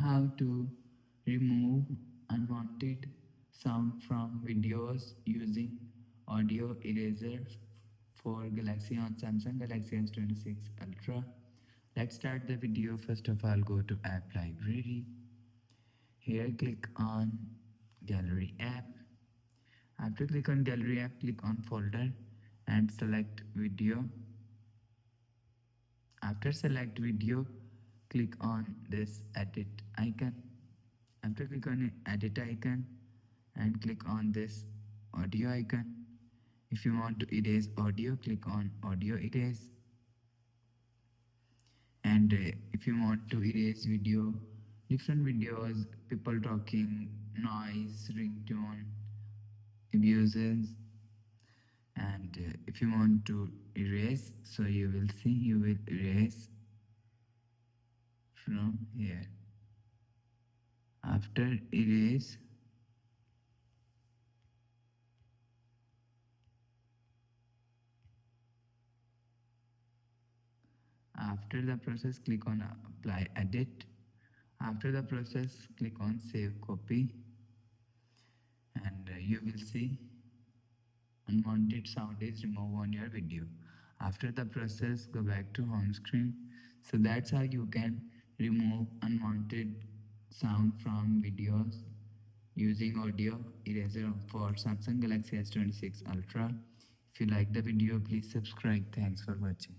how to remove unwanted sound from videos using audio eraser for Galaxy on Samsung Galaxy S26 Ultra. Let's start the video. First of all, go to App Library. Here, click on Gallery app. After click on Gallery app, click on Folder and select Video. After select Video, click on this Edit icon. After click on Edit icon and click on this Audio icon. If you want to erase audio, click on Audio Erase. And if you want to erase video, different videos, people talking, noise, ringtone, abuses, and if you want to erase, so you will see, you will erase from here. After erase, after the process, click on apply edit. After the process, click on save copy, and you will see unwanted sound is removed on your video. After the process, go back to home screen. So that's how you can remove unwanted sound from videos using audio eraser for Samsung Galaxy S26 Ultra. If you like the video, please subscribe. Thanks for watching.